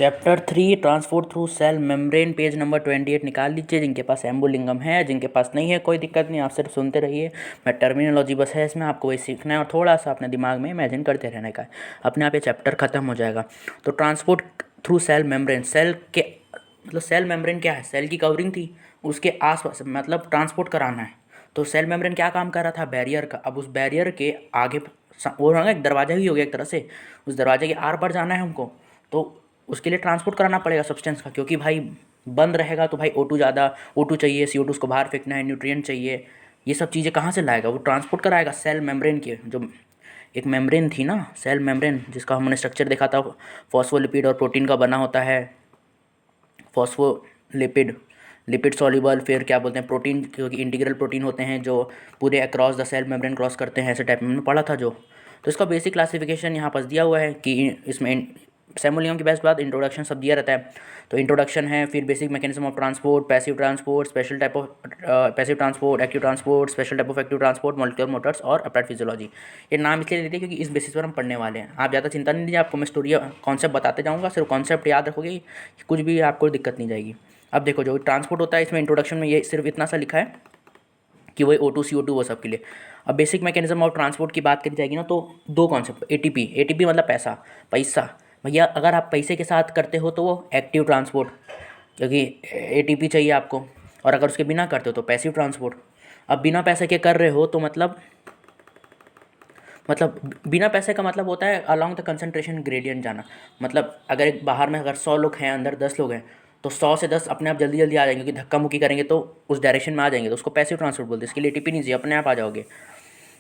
Chapter 3 transport through cell membrane page number 28 निकाल लीजिए। जिनके पास एम्बुलिंगम है, जिनके पास नहीं है कोई दिक्कत नहीं, आप सिर्फ सुनते रहिए। मैं टर्मिनोलॉजी बस है इसमें, आपको वही सीखना है और थोड़ा सा अपने दिमाग में इमेजिन करते रहने का है। अपने आप ये चैप्टर खत्म हो जाएगा। तो transport through cell membrane, cell के मतलब सेल मेम्ब्रेन क्या है? सेल की कवरिंग थी, उसके आसपास मतलब ट्रांसपोर्ट कराना है। तो सेल मेम्ब्रेन क्या काम कर रहा था? बैरियर का। अब उस बैरियर के आगे वो ना एक दरवाजा ही हो गया एक तरह से, उस दरवाजे के आर पार जाना है हमको। तो उसके लिए ट्रांसपोर्ट कराना पड़ेगा सब्सटेंस का, क्योंकि भाई बंद रहेगा तो भाई O2 ज़्यादा, O2 चाहिए, CO2 उसको बाहर फेंकना है, न्यूट्रिएंट चाहिए। ये सब चीज़ें कहाँ से लाएगा? वो ट्रांसपोर्ट कराएगा सेल मेम्ब्रेन की, जो एक मेम्ब्रेन थी ना सेल मेम्ब्रेन, जिसका हमने स्ट्रक्चर देखा था, फॉस्फोलिपिड और प्रोटीन का बना होता है। फॉस्फोलिपिड, लिपिड सॉल्युबल, फिर क्या बोलते हैं प्रोटीन, क्योंकि इंटीग्रल प्रोटीन होते हैं जो पूरे across the cell membrane cross करते हैं, ऐसे टाइप में हमने पढ़ा था जो। तो इसका बेसिक क्लासिफिकेशन यहाँ पास दिया हुआ है कि इसमें सेमोलियम की बेस्ट बात इंट्रोडक्शन सब दिया रहता है। तो इंट्रोडक्शन है, फिर basic mechanism of transport, passive transport, special type of passive transport, active transport, special type of active transport, molecular Motors और अप्लाइड फिजियोलॉजी। ये नाम इसलिए देते हैं क्योंकि इस बेसिस पर हम पढ़ने वाले हैं। आप ज़्यादा चिंता नहीं लीजिए, आपको मैं स्टोरी कॉन्सेप्ट बताते जाऊँगा, सिर्फ कॉन्सेप्ट याद रखोगे, कुछ भी आपको दिक्कत नहीं जाएगी। अब देखो जो ट्रांसपोर्ट होता है, इसमें इंट्रोडक्शन में ये सिर्फ इतना सा लिखा है कि वही O2 CO2 वो सब के लिए। अब बेसिक मैकेनिज्म ऑफ ट्रांसपोर्ट की बात करी जाएगी ना, तो दो कॉन्सेप्ट, एटीपी मतलब पैसा, पैसा। भैया अगर आप पैसे के साथ करते हो तो वो एक्टिव ट्रांसपोर्ट, क्योंकि एटीपी चाहिए आपको, और अगर उसके बिना करते हो तो पैसिव ट्रांसपोर्ट। अब बिना पैसे के कर रहे हो तो मतलब बिना पैसे का मतलब होता है अलॉन्ग द कंसंट्रेशन ग्रेडियंट जाना। मतलब अगर एक बाहर में अगर 100 लोग हैं, अंदर 10 लोग हैं, तो 100 से 10 अपने आप जल्दी जल्दी आ जाएंगे, क्योंकि धक्का मुक्की करेंगे तो उस डायरेक्शन में आ जाएंगे, तो उसको पैसिव ट्रांसपोर्ट बोलते हैं। इसके लिए एटीपी नहीं चाहिए, अपने आप आ जाओगे।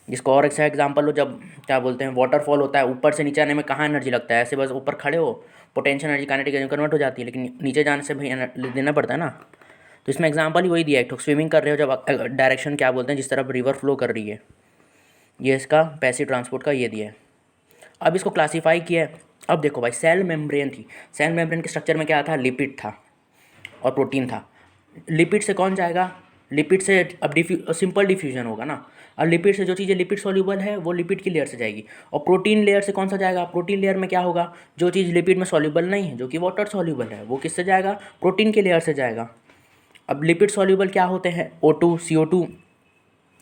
जिसको और अच्छा एग्जाम्पल हो, जब क्या बोलते हैं वाटरफॉल होता है, ऊपर से नीचे आने में कहाँ एनर्जी लगता है? ऐसे बस ऊपर खड़े हो, potential energy kinetic energy convert हो जाती है, लेकिन नीचे जाने से भाई देना पड़ता है ना। तो इसमें एग्जाम्पल ही वही दिया है, तो स्विमिंग कर रहे हो जब डायरेक्शन क्या बोलते हैं जिस तरफ रिवर फ्लो कर रही है, ये इसका पैसिव ट्रांसपोर्ट का ये दिया है। अब इसको क्लासीफाई किया है। अब देखो भाई सेल मेम्ब्रेन थी, सेल मेम्ब्रेन के स्ट्रक्चर में क्या था? लिपिड था और प्रोटीन था। लिपिड से कौन जाएगा? लिपिड से अब सिंपल डिफ्यूजन होगा ना। और लिपिड से जो चीज़ें लिपिड सॉल्यूबल है वो लिपिड की लेयर से जाएगी, और प्रोटीन लेयर से कौन सा जाएगा? प्रोटीन लेयर में क्या होगा? जो चीज़ लिपिड में सॉल्यूबल नहीं है, जो कि वाटर सॉल्यूबल है, वो किससे जाएगा? प्रोटीन के लेयर से जाएगा। अब लिपिड सॉल्यूबल क्या होते हैं? O2 CO2,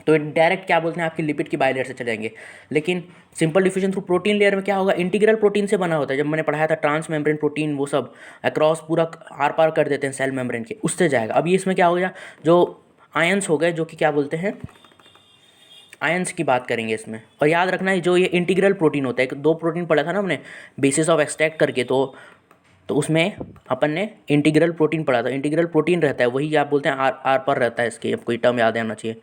तो डायरेक्ट क्या बोलते हैं आपकी लिपिड की बाई लेयर से चले जाएंगे। लेकिन simple diffusion through protein layer में क्या होगा? इंटीग्रल प्रोटीन से बना होता है, जब मैंने पढ़ाया था ट्रांस मेम्ब्रेन प्रोटीन, वो सब अक्रॉस पूरा आर पार कर देते हैं सेल मेम्ब्रेन के, उससे जाएगा। अब ये इसमें क्या हो गया? जो आयंस हो गए, जो कि क्या बोलते हैं आयंस की बात करेंगे इसमें। और याद रखना है जो ये इंटीग्रल प्रोटीन होता है, दो प्रोटीन पढ़ा था ना हमने बेसिस ऑफ एक्सट्रैक्ट करके, तो उसमें अपन ने इंटीग्रल प्रोटीन पढ़ा था। इंटीग्रल प्रोटीन रहता है वही आप बोलते हैं आर आर पर रहता है, इसके आपको टर्म याद आना चाहिए।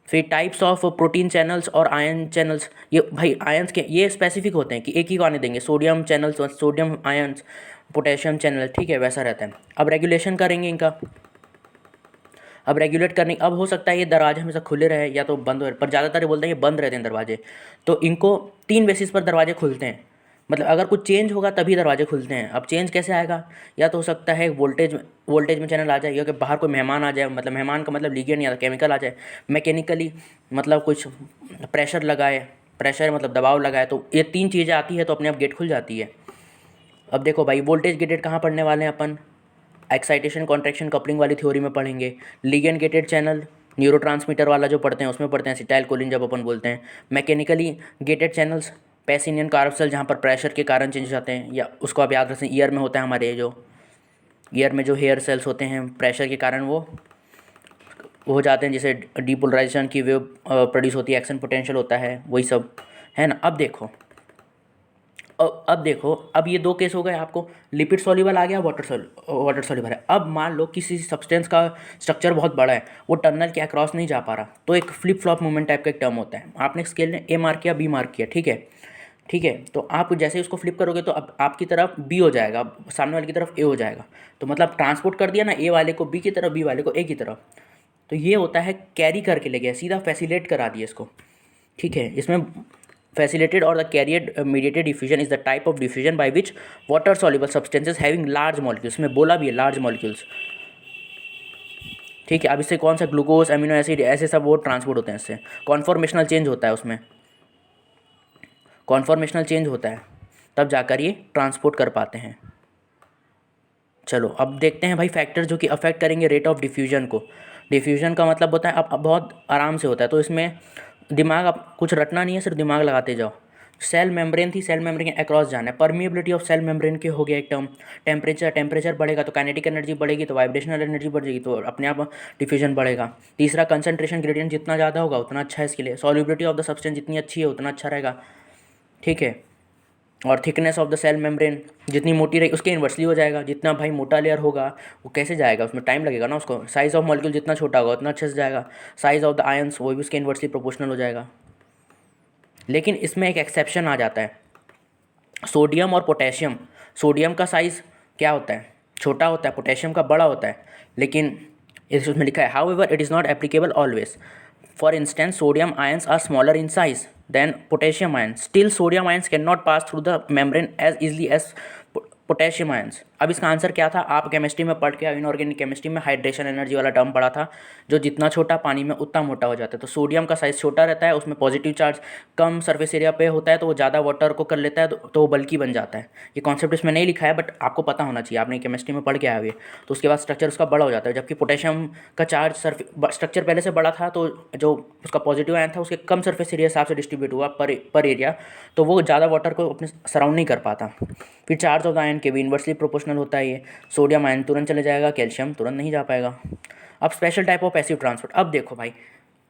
फिर टाइप्स ऑफ प्रोटीन चैनल्स और आयन चैनल्स, ये भाई आयंस के ये स्पेसिफिक होते हैं कि एक ही को आने देंगे, sodium channels, sodium ions, potassium channel, ठीक है, वैसा रहता है। अब रेगुलेशन करेंगे इनका। अब रेगुलेट करने, अब हो सकता है ये दरवाजे हमेशा खुले रहे या तो बंद हो, पर ज़्यादातर ये बोलते हैं ये बंद रहते हैं दरवाजे। तो इनको 3 बेसिस पर दरवाजे खुलते हैं, मतलब अगर कुछ चेंज होगा तभी दरवाजे खुलते हैं। अब चेंज कैसे आएगा? या तो हो सकता है वोल्टेज में चैनल आ जाए, या कि बाहर कोई मेहमान आ जाए, मतलब मेहमान का मतलब लिगेंड या केमिकल आ जाए, मैकेनिकली मतलब कुछ प्रेशर लगाए, प्रेशर मतलब दबाव लगाए, तो ये 3 चीज़ें आती है तो अपने आप गेट खुल जाती है। अब देखो भाई वोल्टेज गेटेड कहाँ पढ़ने वाले हैं अपन? एक्साइटेशन कॉन्ट्रैक्शन कपलिंग वाली थ्योरी में पढ़ेंगे। लिगेंड गेटेड चैनल न्यूरोट्रांसमीटर वाला जो पढ़ते हैं उसमें पढ़ते हैं एसिटाइलकोलिन जब अपन बोलते हैं। मैकेनिकली गेटेड चैनल्स पैसिनियन कार्वसेल, जहाँ पर प्रेशर के कारण चेंज जाते हैं, या उसको आप याद रखें ईयर में होता है हमारे, जो ईयर में जो हेयर सेल्स होते हैं प्रेशर के कारण वो हो जाते हैं, जैसे डीपोलराइजेशन की वेव प्रोड्यूस होती है, एक्शन पोटेंशियल होता है, वही सब है ना। अब देखो अब ये 2 केस हो गए आपको, लिपिड सॉल्युबल आ गया, वाटर सॉल्युबल है। अब मान लो किसी सब्सटेंस का स्ट्रक्चर बहुत बड़ा है, वो टनल के अक्रॉस नहीं जा पा रहा, तो एक फ्लिप फ्लॉप मूवमेंट टाइप का एक टर्म होता है। आपने स्केल ने ए मार्क किया, बी मार्क किया, ठीक है, तो आप जैसे ही उसको फ्लिप करोगे तो अब आपकी तरफ बी हो जाएगा, सामने वाले की तरफ ए हो जाएगा। तो मतलब ट्रांसपोर्ट कर दिया ना, ए वाले को बी की तरफ, बी वाले को ए की तरफ। तो ये होता है कैरी करके ले गया, सीधा फैसिलेट करा दिया इसको, ठीक है। इसमें facilitated or the carrier mediated diffusion is the type of diffusion by which water soluble substances having large molecules, में बोला भी है large molecules, ठीक है। अब इससे कौन सा ग्लूकोज, अमीनो एसिड, ऐसे सब वो ट्रांसपोर्ट होते हैं, इससे कॉन्फॉर्मेशनल चेंज होता है, उसमें कॉन्फॉर्मेशनल चेंज होता है, तब जाकर ये ट्रांसपोर्ट कर पाते हैं। चलो अब देखते हैं भाई फैक्टर जो कि अफेक्ट करेंगे रेट ऑफ डिफ्यूजन को। डिफ्यूजन का मतलब होता है अब बहुत आराम से होता है, तो इसमें दिमाग अब कुछ रटना नहीं है, सिर्फ दिमाग लगाते जाओ। सेल मेम्ब्रेन थी, सेल मेम्ब्रेन के अक्रॉस जाना है। परमिएबिलिटी ऑफ सेल मेम्ब्रेन के हो गया एक टर्म। टेम्परेचर, टेम्परेचर बढ़ेगा तो काइनेटिक एनर्जी बढ़ेगी, तो वाइब्रेशनल एनर्जी बढ़ेगी, तो अपने आप डिफ्यूजन बढ़ेगा। तीसरा कंसंट्रेशन ग्रेडियंट जितना ज़्यादा होगा उतना अच्छा है इसके लिए। सॉल्युबिलिटी ऑफ द सब्सटेंस जितनी अच्छी है उतना अच्छा रहेगा, ठीक है। और thickness of the cell membrane जितनी मोटी रही उसके इन्वर्सली हो जाएगा। जितना भाई मोटा लेयर होगा वो कैसे जाएगा, उसमें टाइम लगेगा ना उसको। साइज ऑफ मॉलिक्यूल जितना छोटा होगा उतना अच्छे से जाएगा। साइज ऑफ द आयंस वो भी उसके इन्वर्सली प्रोपोर्शनल हो जाएगा। लेकिन इसमें एक एक्सेप्शन आ जाता है, सोडियम और पोटेशियम। सोडियम का साइज़ क्या होता है, छोटा होता है, पोटेशियम का बड़ा होता है। लेकिन उसमें लिखा है however it is not applicable always. For instance sodium ions are smaller in size than potassium ions, still sodium ions can not pass through the membrane as easily as potassium ions. अब इसका answer क्या था, आप chemistry में पढ़ के inorganic chemistry में hydration energy वाला टर्म पढ़ा था, जो जितना छोटा पानी में उतना मोटा हो जाता है। तो सोडियम का साइज़ छोटा रहता है, उसमें पॉजिटिव चार्ज कम सरफेस एरिया पे होता है, तो वो ज़्यादा वाटर को कर लेता है, तो वो बल्कि बन जाता है। ये कॉन्सेप्ट इसमें नहीं लिखा है बट आपको पता होना चाहिए, आपने केमिस्ट्री में पढ़ के आए हुए। तो उसके बाद स्ट्रक्चर उसका बड़ा हो जाता है, जबकि पोटेशियम का चार्ज स्ट्रक्चर पहले से बड़ा था, तो जो उसका पॉजिटिव आयन था उसके कम सरफेस एरिया हिसाब से डिस्ट्रीब्यूट हुआ पर एरिया, तो वो ज़्यादा वाटर को अपने सराउंड नहीं कर पाता। फिर चार्ज ऑफ द आयन के भी इन्वर्सली प्रोपोर्शनल होता है ये। सोडियम आयन तुरंत चले जाएगा, कैल्शियम तुरंत नहीं जा पाएगा। अब special type of passive transport. अब देखो भाई,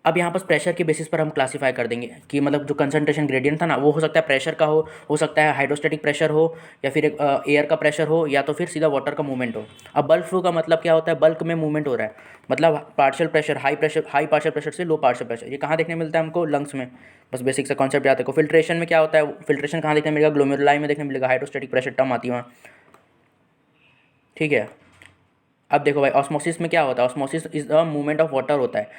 अब यहाँ पर प्रेशर के बेसिस पर हम क्लासीफाई कर देंगे कि मतलब जो कंसंट्रेशन ग्रेडियंट था ना, वो हो सकता है प्रेशर का हो सकता है हाइड्रोस्टैटिक प्रेशर हो, या फिर एयर का प्रेशर हो, या तो फिर सीधा वाटर का मूवमेंट हो। अब बल्क फ्लो का मतलब क्या होता है, बल्क में मूवमेंट हो रहा है, मतलब partial pressure, high partial pressure से लो पार्शियल प्रेशर। ये कहाँ देखने मिलता है हमको, लंग्स में। बस बेसिक सा कॉन्सेप्ट याद है। फिल्ट्रेशन में क्या होता है, फिल्ट्रेशन कहाँ देखने मिलेगा, ग्लोमेरुलाई में देखने मिलेगा, हाइड्रोस्टैटिक प्रेशर टर्म आती है वहाँ, ठीक है। अब देखो भाई, ऑस्मोसिस में क्या होता है, osmosis is the movement of water होता है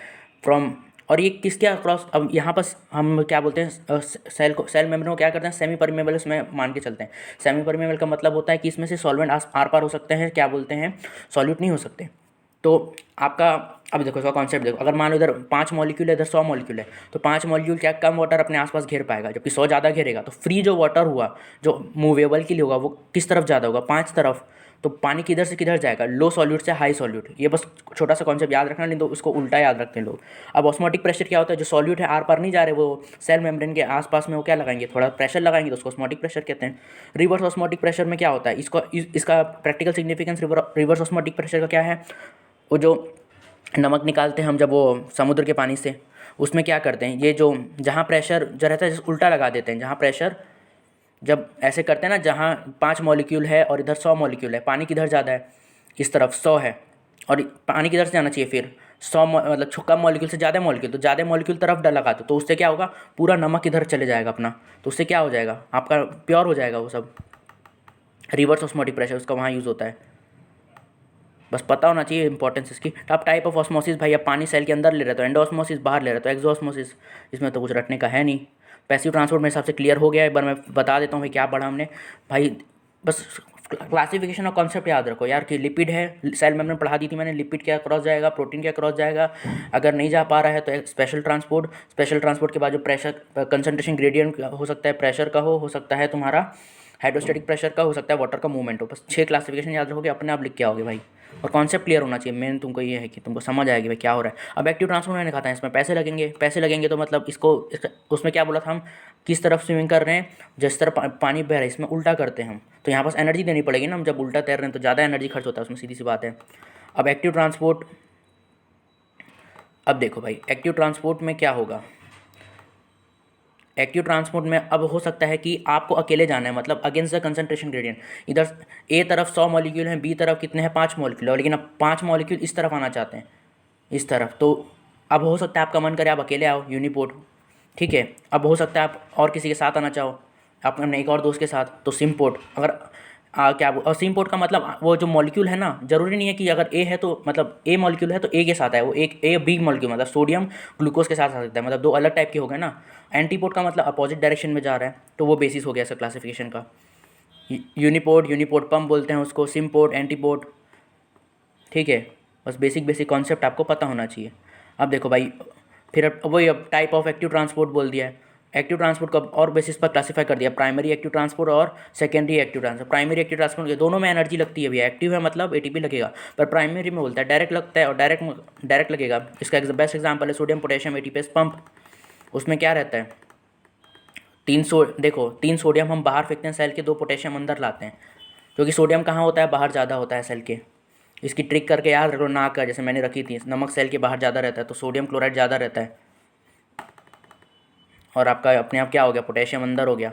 फ्रॉम, और ये किसके अक्रॉस। अब यहाँ पर हम क्या बोलते हैं, सेल मेम्ब्रेन को क्या करते हैं, सेमी परमेबल इसमें मान के चलते हैं। सेमी परमेबल का मतलब होता है कि इसमें से सॉल्वेंट आर पार हो सकते हैं, क्या बोलते हैं, सॉल्यूट नहीं हो सकते। तो आपका, अब देखो इसका कॉन्सेप्ट देखो, अगर मान लो इधर 5 मॉलिक्यूल है, इधर 100 मॉलिक्यूल है, तो 5 मॉलिक्यूल क्या कम वाटर अपने आसपास घेर पाएगा, जबकि 100 ज़्यादा घेरेगा। तो फ्री जो वाटर हुआ जो मूवेबल के लिए होगा वो किस तरफ ज़्यादा होगा, 5 तरफ। तो पानी किधर से किधर जाएगा, लो सॉल्यूट से हाई सॉल्यूट। ये बस छोटा सा कॉन्सेप्ट याद रखना, नहीं तो उसको उल्टा याद रखते हैं लोग। अब ऑस्मोटिक प्रेशर क्या होता है, जो सॉल्यूट है आर पार नहीं जा रहे, वो सेल मेम्ब्रेन के आसपास में वो क्या लगाएंगे, थोड़ा प्रेशर लगाएंगे, तो उसको ऑस्मोटिक प्रेशर कहते हैं। रिवर्स ऑस्मोटिक प्रेशर में क्या होता है, इसका practical significance reverse osmotic pressure का क्या है, वो जो नमक निकालते हैं हम जब वो समुद्र के पानी से, उसमें क्या करते हैं, ये जो जहाँ प्रेशर जो रहता है उल्टा लगा देते हैं। जहाँ प्रेशर जब ऐसे करते हैं ना, जहाँ 5 मॉलिक्यूल है और इधर 100 मॉलिक्यूल है, पानी किधर ज़्यादा है, इस तरफ 100 है, और पानी किधर से जाना चाहिए फिर 100 मतलब कम मॉलिक्यूल से ज़्यादा मॉलिक्यूल, तो ज़्यादा मॉलिक्यूल तरफ डर लगा तो उससे क्या होगा, पूरा नमक इधर चले जाएगा अपना, तो उससे क्या हो जाएगा, आपका प्योर हो जाएगा वो सब। रिवर्स ऑस्मोटिक प्रेशर उसका वहाँ यूज़ होता है, बस पता होना चाहिए इंपॉर्टेंस इसकी। अब टाइप ऑफ ऑस्मोसिस भाई, अब पानी सेल के अंदर ले रहे तो एंडोऑस्मोसिस, बाहर ले रहे तो एक्सोऑस्मोसिस। इसमें तो कुछ रटने का है नहीं। पैसिव ट्रांसपोर्ट मेरे हिसाब से क्लियर हो गया है। एक बार मैं बता देता हूँ भाई क्या पढ़ा हमने भाई, बस क्लासिफिकेशन और कॉन्सेप्ट याद रखो यार कि लिपिड है, सेल मेम्ब्रेन पढ़ा दी थी मैंने, लिपिड क्या क्रॉस जाएगा, प्रोटीन क्या क्रॉस जाएगा। अगर नहीं जा पा रहा है तो स्पेशल ट्रांसपोर्ट, स्पेशल ट्रांसपोर्ट के बाद जो प्रेशर कंसंट्रेशन ग्रेडियंट हो सकता है, प्रेशर का हो सकता है तुम्हारा हाइड्रोस्टैटिक प्रेशर का, हो सकता है वाटर का मूवमेंट हो। बस 6 क्लासिफिकेशन याद रखोगे, अपने आप लिख के आओगे भाई। और कॉन्सेप्ट क्लियर होना चाहिए, मेन तुमको ये है कि तुमको समझ आएगी भाई क्या हो रहा है। अब एक्टिव ट्रांसपोर्ट मैंने कहा था इसमें पैसे लगेंगे, पैसे लगेंगे तो मतलब उसमें क्या बोला था हम, किस तरफ स्विमिंग कर रहे हैं, जिस तरफ पानी बह रहा है इसमें उल्टा करते हैं हम, तो यहाँ पास एनर्जी देनी पड़ेगी ना, हम जब उल्टा तैर रहे हैं तो ज़्यादा एनर्जी खर्च होता है उसमें, सीधी सी बात है। अब एक्टिव ट्रांसपोर्ट, अब देखो भाई एक्टिव ट्रांसपोर्ट में क्या होगा, एक्टिव ट्रांसपोर्ट में अब हो सकता है कि आपको अकेले जाना है, मतलब अगेंस्ट द कंसंट्रेशन ग्रेडियंट। इधर ए तरफ 100 मॉलिक्यूल हैं, बी तरफ कितने हैं 5 मॉलिक्यूल है, लेकिन अब 5 मॉलिक्यूल इस तरफ आना चाहते हैं, इस तरफ। तो अब हो सकता है आपका मन करे आप अकेले आओ यूनिपोर्ट, ठीक है। अब हो सकता है आप और किसी के साथ आना चाहो, अपने एक और दोस्त के साथ, तो सिमपोर्ट। अगर और सिमपोर्ट का मतलब वो जो मॉलिक्यूल है ना, जरूरी नहीं है कि अगर ए है तो मतलब ए मॉलिक्यूल है तो ए के साथ है वो, एक ए बी मॉलिक्यूल मतलब सोडियम ग्लूकोज के साथ आ सकता है, मतलब 2 अलग टाइप के हो गए ना। एंटीपोर्ट का मतलब अपोजिट डायरेक्शन में जा रहा है, तो वो बेसिस हो गया इसका क्लासिफिकेशन का। यूनिपोर्ट पंप बोलते हैं उसको, सिमपोर्ट, एंटीपोर्ट, ठीक है। बस बेसिक कॉन्सेप्ट आपको पता होना चाहिए। अब देखो भाई, फिर अब वही अब टाइप ऑफ एक्टिव ट्रांसपोर्ट बोल दिया है, एक्टिव ट्रांसपोर्ट को और बेसिस पर क्लासीफाई कर दिया, प्राइमरी एक्टिव ट्रांसपोर्ट और secondary active transport. Primary active transport दोनों में एनर्जी लगती है भैया, एक्टिव है मतलब एटीपी लगेगा, पर प्राइमरी में बोलता है डायरेक्ट लगता है और डायरेक्ट लगेगा। इसका बेस्ट एग्जाम्पल है सोडियम पोटेशियम एटीपीएस पंप। उसमें क्या रहता है, देखो 3 सोडियम हम बाहर फेंकते हैं सेल के, 2 पोटेशियम अंदर लाते हैं, क्योंकि सोडियम कहाँ होता है, बाहर ज़्यादा होता है सेल के। इसकी ट्रिक करके याद रखो, नाक का जैसे मैंने रखी थी, नमक सेल के बाहर ज़्यादा रहता है तो सोडियम क्लोराइड ज़्यादा रहता है, और आपका अपने आप क्या हो गया, पोटेशियम अंदर हो गया।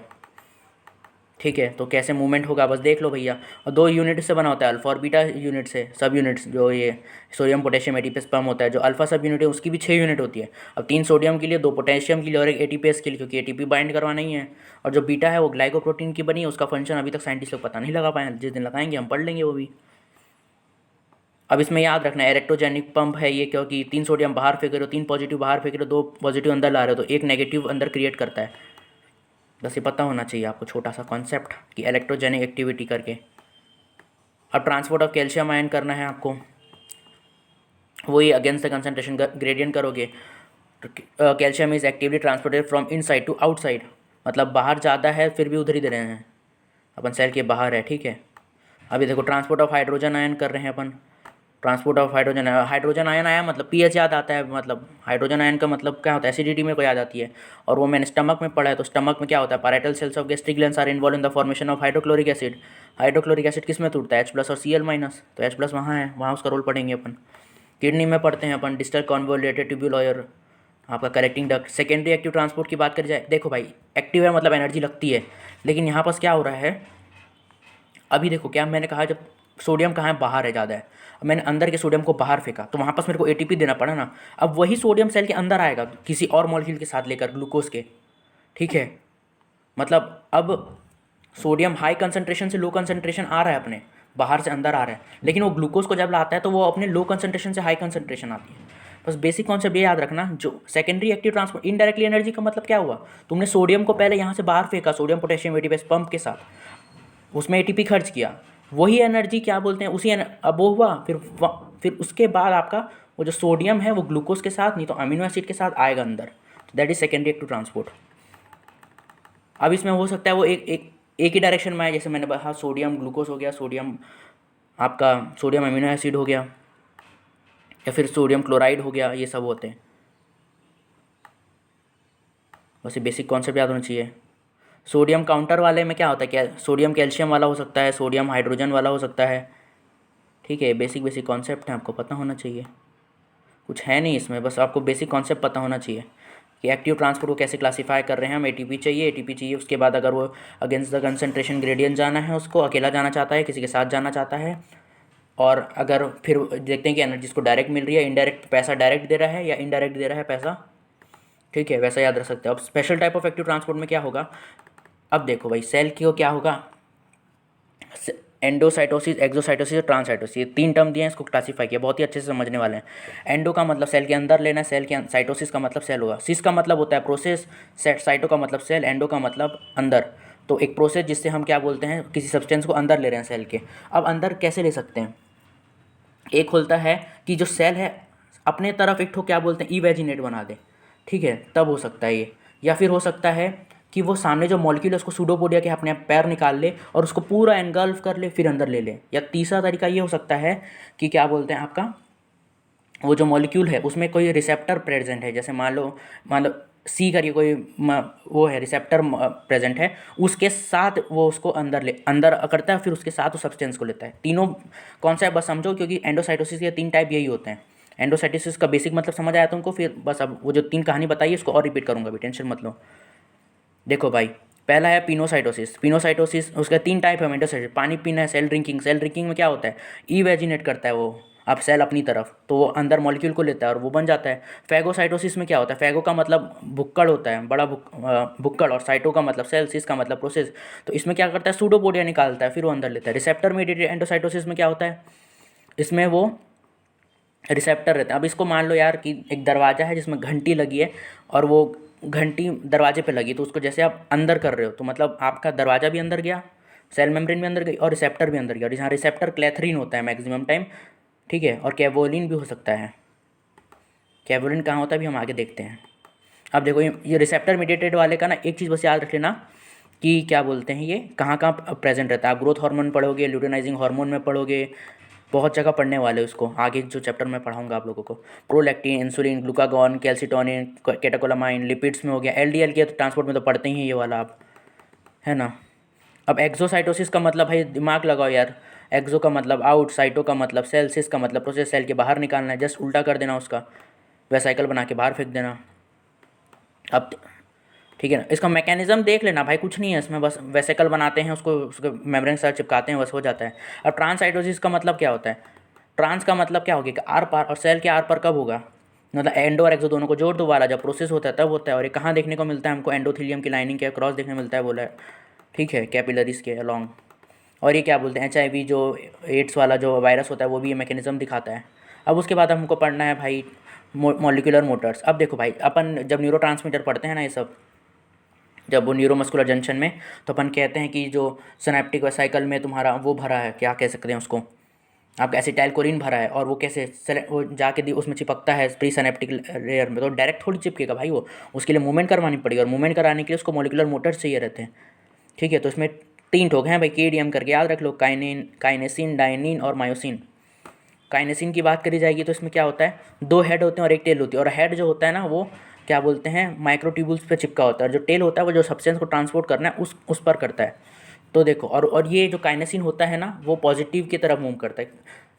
ठीक है, तो कैसे मूवमेंट होगा बस देख लो भैया। और 2 यूनिट से बना होता है, अल्फा और बीटा यूनिट से, सब यूनिट्स जो ये सोडियम पोटेशियम एटीपीएस पंप होता है, जो अल्फा सब यूनिट है उसकी भी 6 यूनिट होती है। अब 3 सोडियम के लिए, 2 पोटेशियम के लिए और 1 एटीपीएस के लिए, क्योंकि एटीपी बाइंड करवाना ही है। और जो बीटा है वो ग्लाइकोप्रोटीन की बनी है, उसका फंक्शन अभी तक साइंटिस्ट लोग पता नहीं लगा पाए, जिस दिन लगाएंगे हम पढ़ लेंगे वो भी। अब इसमें याद रखना इलेक्ट्रोजेनिक पंप है ये, क्योंकि 3 सोडियम बाहर फेंक रहे हो, 3 पॉजिटिव बाहर फेंक रहे हो, 2 पॉजिटिव अंदर ला रहे हो, तो 1 नेगेटिव अंदर क्रिएट करता है। बस ये पता होना चाहिए आपको, छोटा सा कॉन्सेप्ट कि इलेक्ट्रोजेनिक एक्टिविटी करके। अब ट्रांसपोर्ट ऑफ कैल्शियम आयन करना है आपको, वही अगेंस्ट द कंसंट्रेशन ग्रेडियंट करोगे। तो calcium is actively transported from inside to outside, मतलब बाहर ज़्यादा है फिर भी उधर ही दे रहे हैं, अपन सेल के बाहर है। ठीक है, अभी देखो ट्रांसपोर्ट ऑफ हाइड्रोजन आयन कर रहे हैं अपन। ट्रांसपोर्ट ऑफ हाइड्रोजन आयन आया मतलब पीएच याद आता है, मतलब हाइड्रोजन आयन का मतलब क्या होता है, एसिडिटी में को याद आती है। और वो मैंने स्टमक में पढ़ा है, तो स्टमक में क्या होता है, parietal cells of gastric glands are involved in the formation of hydrochloric acid. Hydrochloric acid किस में टूटता है, H+ और Cl-, तो H+ वहाँ है, वहाँ उसका रोल पढ़ेंगे अपन। किडनी में पढ़ते हैं अपन, डिस्टल कॉन्वोल्यूटेड ट्यूब्यूल और आपका collecting duct. Secondary active transport की बात करी जाए, देखो भाई एक्टिव है मतलब एनर्जी लगती है, लेकिन यहाँ पास क्या हो रहा है, अभी देखो क्या मैंने कहा, जब सोडियम कहाँ है, बाहर है ज़्यादा है, अब मैंने अंदर के सोडियम को बाहर फेंका तो वहाँ पास मेरे को एटीपी देना पड़ा ना। अब वही सोडियम सेल के अंदर आएगा किसी और मॉलिक्यूल के साथ लेकर, ग्लूकोज के। ठीक है, मतलब अब सोडियम हाई कंसंट्रेशन से लो कंसंट्रेशन आ रहा है, अपने बाहर से अंदर आ रहा है, लेकिन वो ग्लूकोज को जब लाता है तो वो अपने लो कंसंट्रेशन से हाई कंसंट्रेशन आती है। बस बेसिक कॉन्सेप्ट ये याद रखना, जो secondary active transport indirectly energy का मतलब क्या हुआ, तुमने सोडियम को पहले यहाँ से बाहर फेंका, सोडियम पोटेशियम एटीपीएस पंप के साथ, उसमें एटीपी खर्च किया, वही एनर्जी क्या बोलते हैं, अब वो हुआ, फिर उसके बाद आपका वो जो सोडियम है वो ग्लूकोज के साथ नहीं तो अमीनो एसिड के साथ आएगा अंदर, तो that is secondary active transport. अब इसमें हो सकता है वो एक ही डायरेक्शन में आए, जैसे मैंने कहा सोडियम ग्लूकोज हो गया, सोडियम आपका सोडियम अमीनो एसिड हो गया, या फिर सोडियम क्लोराइड हो गया, ये सब होते हैं। बस ये बेसिक कॉन्सेप्ट याद होना चाहिए। सोडियम काउंटर वाले में क्या होता है, क्या सोडियम कैल्शियम वाला हो सकता है, सोडियम हाइड्रोजन वाला हो सकता है। ठीक है, बेसिक कॉन्सेप्ट है, आपको पता होना चाहिए, कुछ है नहीं इसमें, बस आपको बेसिक कॉन्सेप्ट पता होना चाहिए कि एक्टिव ट्रांसपोर्ट को कैसे क्लासीफाई कर रहे हैं हम। एटीपी चाहिए, उसके बाद अगर वो अगेंस्ट द कंसंट्रेशन ग्रेडियंट जाना है, उसको अकेला जाना चाहता है, किसी के साथ जाना चाहता है, और अगर फिर देखते हैं कि एनर्जी इसको डायरेक्ट मिल रही है, इनडायरेक्ट पैसा डायरेक्ट दे रहा है या इनडायरेक्ट दे रहा है पैसा। ठीक है, वैसा याद रख सकते हो। अब special type of active transport में क्या होगा, अब देखो भाई सेल की क्या होगा, एंडोसाइटोसिस, एक्सोसाइटोसिस और ट्रांससाइटोसिस, ये 3 टर्म दिए हैं, इसको क्लासीफाई किया, बहुत ही अच्छे से समझने वाले हैं। एंडो का मतलब सेल के अंदर लेना है, सेल के साइटोसिस का मतलब सेल होगा, सिस का मतलब होता है प्रोसेस, साइटो का मतलब सेल, एंडो का मतलब अंदर। तो एक प्रोसेस जिससे हम क्या बोलते हैं, किसी सब्सटेंस को अंदर ले रहे हैं सेल के। अब अंदर कैसे ले सकते हैं, एक होता है कि जो सेल है अपने तरफ एक ठो क्या बोलते हैं इवेजिनेट बना दे, ठीक है, तब हो सकता है ये। या फिर हो सकता है कि वो सामने जो मॉलिक्यूल है उसको सूडोपोडिया के अपने पैर निकाल ले और उसको पूरा एनगल्फ कर ले फिर अंदर ले ले। या तीसरा तरीका ये हो सकता है कि क्या बोलते हैं आपका, वो जो मॉलिक्यूल है उसमें कोई रिसेप्टर प्रेजेंट है, जैसे मान लो सी करिए कोई वो है रिसेप्टर प्रेजेंट है, उसके साथ वो उसको अंदर करता है, फिर उसके साथ वो सब्सटेंस को लेता है। तीनों कौन सा है बस समझो, क्योंकि एंडोसाइटोसिस के 3 टाइप यही होते हैं। एंडोसाइटोसिस का बेसिक मतलब समझ आया तुमको, फिर बस अब वो जो 3 कहानी बताइए उसको और रिपीट करूँगा, भी टेंशन मत लो। देखो भाई, पहला है पिनोसाइटोसिस, उसका 3 टाइप है एंडोसाइटोसिस, पानी पीना है, सेल ड्रिंकिंग में क्या होता है, इवेजिनेट करता है वो अब सेल अपनी तरफ, तो वो अंदर मॉलिक्यूल को लेता है और वो बन जाता है। फैगोसाइटोसिस में क्या होता है, फैगो का मतलब भुक्कड़ होता है, बड़ा भुक्कड़, और साइटो का मतलब सेल, सिस का मतलब प्रोसेस, तो इसमें क्या करता है सूडोपोडिया निकालता है फिर वो अंदर लेता है। रिसेप्टर मीडिएटेड एंडोसाइटोसिस में क्या होता है, इसमें वो रिसेप्टर रहता है। अब इसको मान लो यार कि एक दरवाज़ा है जिसमें घंटी लगी है और वो घंटी दरवाजे पे लगी, तो उसको जैसे आप अंदर कर रहे हो तो मतलब आपका दरवाज़ा भी अंदर गया, सेल मेम्ब्रेन भी अंदर गई और रिसेप्टर भी अंदर गया। और यहाँ रिसेप्टर क्लैथरीन होता है मैक्सिमम टाइम, ठीक है, और कैवोलिन भी हो सकता है। कैवोलिन कहाँ होता है अभी हम आगे देखते हैं। अब देखो ये रिसेप्टर मीडिएटेड वाले का ना एक चीज़ बस याद रख लेना कि क्या बोलते हैं ये कहाँ कहाँ प्रेजेंट रहता है। आप ग्रोथ हार्मोन पढ़ोगे, ल्यूटिनाइजिंग हार्मोन में पढ़ोगे, बहुत जगह पढ़ने वाले हो उसको आगे जो चैप्टर में पढ़ाऊंगा आप लोगों को। Prolactin, insulin, glucagon, calcitonin, catecholamine, lipids में हो गया, एलडीएल के ट्रांसपोर्ट में तो पढ़ते ही हैं ये वाला आप, है ना। अब एक्सोसाइटोसिस का मतलब भाई दिमाग लगाओ यार। एक्सो का मतलब आउट, साइटो का मतलब सेल, सिस का मतलब प्रोसेस सेल के बाहर निकालना है, जस्ट उल्टा कर देना उसका, वेसाइकल बना के बाहर फेंक देना। अब ठीक है ना, इसका मैकेनिज्म देख लेना भाई, कुछ नहीं है इसमें, बस वेसिकल बनाते हैं उसको, उसके मेम्ब्रेन के साथ चिपकाते हैं, बस हो जाता है। अब ट्रांससाइटोसिस का मतलब क्या होता है? ट्रांस का मतलब क्या होगा कि आर पार, और सेल के आर पार कब होगा? मतलब एंडो और एक्सो दोनों को जोड़ दो वाला जब प्रोसेस होता है तब होता है। और ये कहाँ देखने को मिलता है हमको? एंडोथीलियम की लाइनिंग के क्रॉस देखने मिलता है बोला है, ठीक है, कैपिलरीज के अलॉन्ग। और ये क्या बोलते हैं, HIV जो एड्स वाला जो वायरस होता है वो भी ये मैकेनिज्म दिखाता है। अब उसके बाद हमको पढ़ना है भाई मॉलिक्यूलर मोटर्स। अब देखो भाई, अपन जब न्यूरो पढ़ते हैं ना ये सब, जब वो न्यूरोमस्कुलर जंक्शन में, तो अपन कहते हैं कि जो सिनेप्टिक वेसाइकल में तुम्हारा वो भरा है, क्या कह सकते हैं उसको, आपका एसिटाइलकोलिन भरा है, और वो कैसे वो जाके उसमें चिपकता है प्री सिनेप्टिक लेयर में, तो डायरेक्ट थोड़ी चिपकेगा भाई वो, उसके लिए मूवमेंट करवानी पड़ेगी, और मूवमेंट कराने के लिए उसको मॉलिक्यूलर मोटर्स चाहिए रहते हैं, ठीक है। तो इसमें 3 ठोक हैं भाई, KDM करके याद रख लो, काइनेसिन, डायनिन और मायोसिन। काइनेसिन की बात करी जाएगी तो इसमें क्या होता है, 2 हेड होते हैं और एक टेल होती है, और हेड जो होता है ना वो क्या बोलते हैं माइक्रोट्यूबुल्स पे चिपका होता है, और जो टेल होता है वो जो सब्सटेंस को ट्रांसपोर्ट करना है उस पर करता है। तो देखो, और ये जो काइनेसिन होता है ना वो पॉजिटिव की तरफ मूव करता है।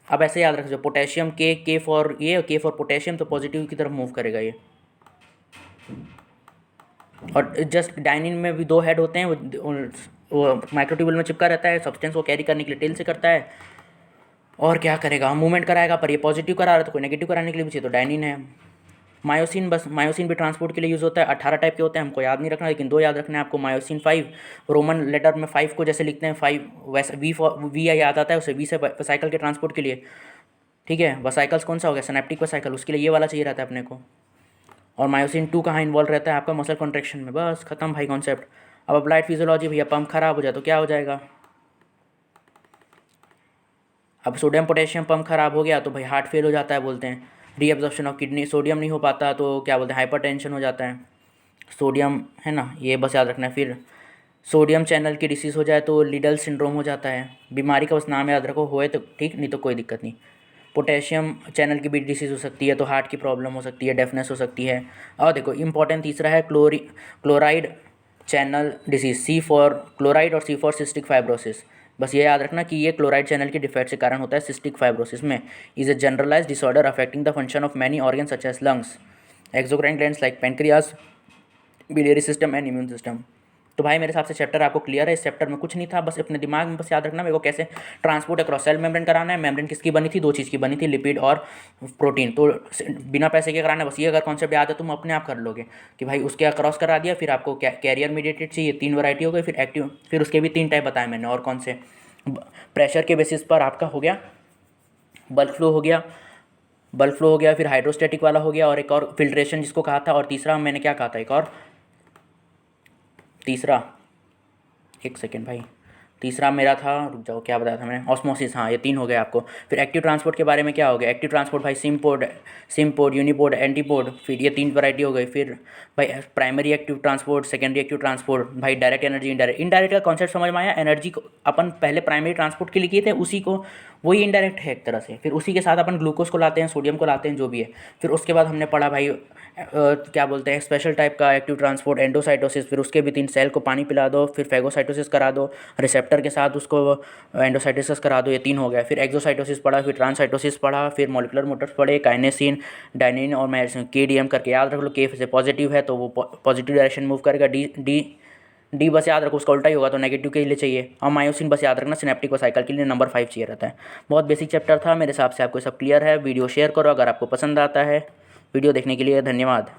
अब ऐसे याद रखो, पोटेशियम के फॉर ये, के फॉर पोटेशियम, तो पॉजिटिव की तरफ मूव करेगा ये। और जस्ट डाइनिन में भी 2 हेड होते हैं, वो माइक्रोट्यूबुल में चिपका रहता है, सब्सटेंस को कैरी करने के लिए टेल से करता है, और क्या करेगा, मूवमेंट कराएगा, पर ये पॉजिटिव करा रहा है तो कोई नेगेटिव कराने के लिए भी चाहिए, तो डाइनिन है। मायोसिन, बस मायोसिन भी ट्रांसपोर्ट के लिए यूज़ होता है। 18 टाइप के होते हैं, हमको याद नहीं रखना, लेकिन 2 याद रखना है आपको। मायोसिन 5, रोमन लेटर में 5 को जैसे लिखते हैं 5, वैसे वी याद आता है उसे, वी से वेसाइकल के ट्रांसपोर्ट के लिए, ठीक है। वेसाइकल्स कौन सा हो गया, सिनेप्टिक वेसाइकल, उसके लिए ये वाला चाहिए रहता है अपने को। और मायोसिन 2 कहाँ इन्वॉल्व रहता है आपका, मसल कॉन्ट्रैक्शन में, बस खत्म भाई कॉन्सेप्ट। अब अप्लाइड फिजियोलॉजी, भैया पंप खराब हो जाए तो क्या हो जाएगा? अब सोडियम पोटेशियम पंप खराब हो गया तो भाई हार्ट फेल हो जाता है बोलते हैं, रीअब्जॉर्प्शन ऑफ किडनी, सोडियम नहीं हो पाता तो क्या बोलते हैं हाइपरटेंशन हो जाता है, सोडियम है ना, ये बस याद रखना है। फिर सोडियम चैनल की डिसीज़ हो जाए तो लीडल सिंड्रोम हो जाता है, बीमारी का बस नाम याद रखो, होए तो ठीक, नहीं तो कोई दिक्कत नहीं। पोटेशियम चैनल की भी डिसीज़ हो सकती है तो हार्ट की प्रॉब्लम हो सकती है, डेफनेस हो सकती है। और देखो इंपॉर्टेंट तीसरा है chloride channel disease, C for chloride और C फॉर सिस्टिक फाइब्रोसिस। बस ये याद रखना कि ये क्लोराइड चैनल के डिफेक्ट के कारण होता है सिस्टिक फाइब्रोसिस में। Is a generalize disorder affecting the function of many organ such as lungs, exocrine glands like pancreas, biliary system and immune system. तो भाई मेरे हिसाब से चैप्टर आपको क्लियर है। इस चैप्टर में कुछ नहीं था, बस अपने दिमाग में बस याद रखना मेरे को कैसे ट्रांसपोर्ट अक्रॉस सेल मेम्ब्रेन कराना है। मेम्ब्रेन किसकी बनी थी? 2 चीज़ की बनी थी, लिपिड और प्रोटीन। तो बिना पैसे के कराना है, बस ये अगर कॉन्सेप्ट याद है तुम अपने आप कर लोगे कि भाई उसके अक्रॉस करा दिया। फिर आपको कैरियर मीडिएटेड चाहिए, 3 वैरायटी हो गई, फिर एक्टिव, फिर उसके भी 3 टाइप बताए मैंने, और कौन से, प्रेशर के बेसिस पर आपका हो गया बल्क फ्लो हो गया, फिर हाइड्रोस्टैटिक वाला हो गया, और एक और फिल्ट्रेशन जिसको कहा था, और तीसरा मैंने क्या कहा था, एक और तीसरा, एक सेकेंड भाई, तीसरा मेरा था, रुक जाओ क्या बताया था मैंने, ऑस्मोसिस। हाँ, ये 3 हो गए आपको। फिर एक्टिव ट्रांसपोर्ट के बारे में क्या हो गया, एक्टिव ट्रांसपोर्ट भाई सिमपोड, यूनिपोड, एंटीपोड, फिर ये 3 वैरायटी हो गई। फिर भाई primary active transport, secondary active transport, भाई डायरेक्ट एनर्जी, इनडायरेक्ट का कॉन्सेप्ट समझ में आया। एनर्जी को अपन पहले प्राइमरी ट्रांसपोर्ट के लिए किए थे, उसी को वही इनडायरेक्ट है एक तरह से। फिर उसी के साथ अपन ग्लूकोज को लाते हैं, सोडियम को लाते हैं, जो भी है। फिर उसके बाद हमने पढ़ा भाई क्या बोलते हैं स्पेशल टाइप का एक्टिव ट्रांसपोर्ट, एंडोसाइटोसिस। फिर उसके भी 3 सेल को पानी पिला दो, फिर फेगोसाइटोसिस करा दो, रिसेप्टर के साथ उसको एंडोसाइटोसिस करा दो, ये 3 हो गया। फिर एक्सोसाइटोसिस पढ़ा, फिर ट्रांससाइटोसिस पढ़ा, फिर मॉलिक्यूलर मोटर्स पढ़े, काइनेसिन, डायनिन और मायोसिन। KDM करके याद रख लो, के से पॉजिटिव है तो वो पॉजिटिव डायरेक्शन मूव करेगा, डी बस याद रखो उसका उल्टा ही होगा तो नेगेटिव के लिए चाहिए। और मायोसिन बस याद रखना सिनेप्टिक साइकिल के लिए नंबर 5 चाहिए रहता है। बहुत बेसिक चैप्टर था मेरे हिसाब से, आपको सब क्लियर है। वीडियो शेयर करो अगर आपको पसंद आता है। वीडियो देखने के लिए धन्यवाद।